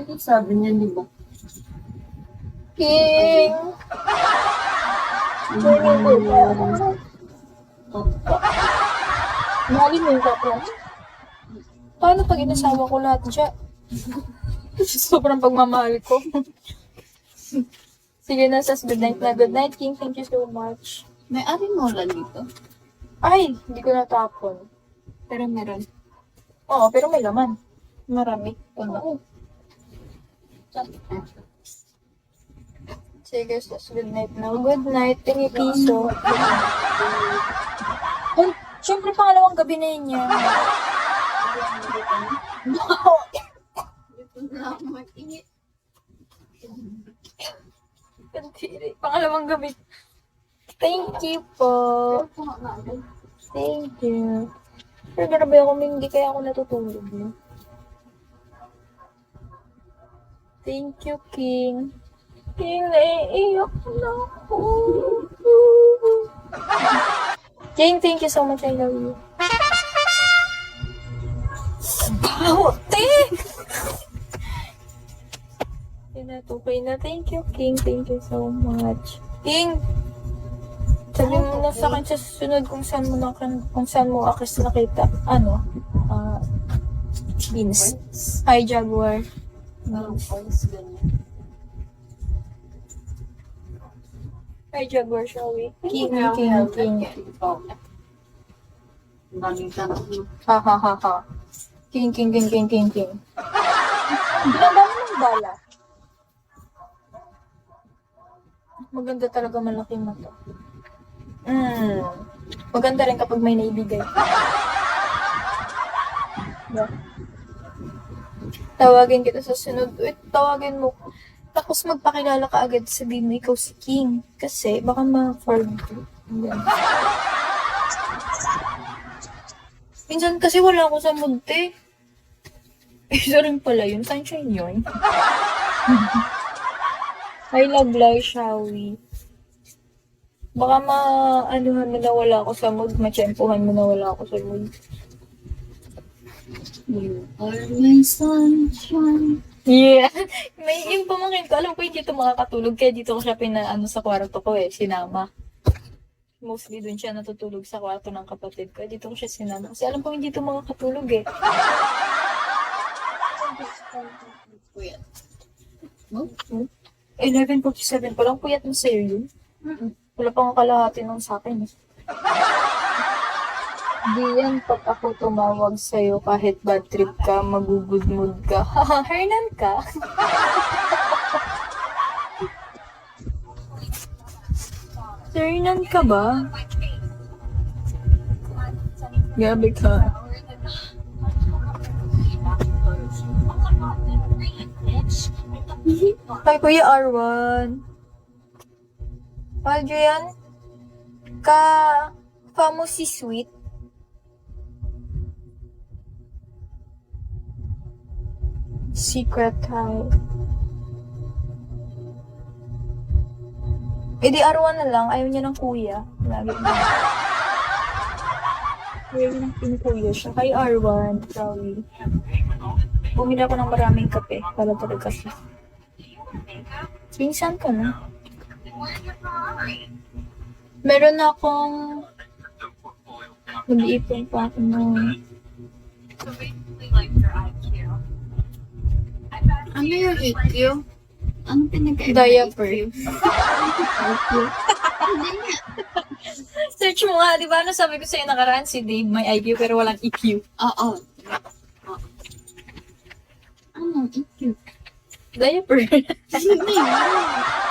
Ano sabi niya, di ba? King! Mahalin mo yung kapwa. Paano pag inasawa ko lahat dyan? Sobrang pagmamahal ko. Sige na, sas. Good night na. Good night, King. Thank you so much. May arinola dito. Ay, hindi ko natapon. Pero meron. Oo, pero may laman. Marami. Ano? Sige, sas. Good night na. Good night. Tingi piso. Ay, syempre pangalawang gabi na yun yan. Dito na ako mag-init. Kantiri. Pangalawang gabi. Thank you po. Thank you. Pero grabe ako, hindi kaya ako natutulog, no? Thank you, King. King, naiiyak na ako. King, thank you so much. I love you. Bahote! Okay na. Thank you, King. Thank you so much. King, sabi mo na sa akin sa susunod kung saan mo akis nakita. Beans. Hi, Jaguar. Hi, Jaguar, shall we? King. Daming tanong. Ha, ha, ha, ha. King. Ganda mo ng bala. Maganda talaga malaki mata. Maganda rin kapag may naibigay. Yeah. Tawagin kita sa sunod. Wait, tawagin mo. Tapos magpakilala ka agad. Sabihin mo ikaw si King. Kasi baka ma-forget. Minsan kasi wala ako sa mood, eh. Isa rin pala yun. Sunshine yun. I love life, shall we? Baka ma-anuhan mo na wala ako sa mood. Ma-tsempuhan mo na wala ako sa mood. You are my sunshine. Yeah. Yung pamangkin ko, alam ko hindi ito makakatulog. Kaya dito ko siya sa kwarto ko sinama. Mostly dun siya natutulog sa kwarto ng kapatid ko. Dito ko siya sinama. Kasi alam ko hindi ito makakatulog Kuya. 11:47 pa lang. Puyat mo sa'yo yun. Wala pang kalahati nung sa akin. Di yan pag ako tumawag sa'yo kahit bad trip ka, magugud mood ka. Haha, Hernan ka. Hernan ka ba? Gabi ka. Kay Kuya Arwan. Adrian, mo si Sweet. Secret high. Di Arwan na lang. Ayaw niya ng kuya. Lagi na. Ayaw niya ng pinkuya siya. Kay Arwan, sorry. Bumili ako ng maraming kape para talaga siya. Pinsan ka na. Meron akong mag-iipon pa ako ng Ano yung EQ? Ano pinag-iba? diaper. Hindi nga. Search mo nga, di ba? Ano sabi ko sa'yo nakaraan si Dave, may IQ pero walang EQ. Oo. Ano EQ? Diaper. Hindi nga.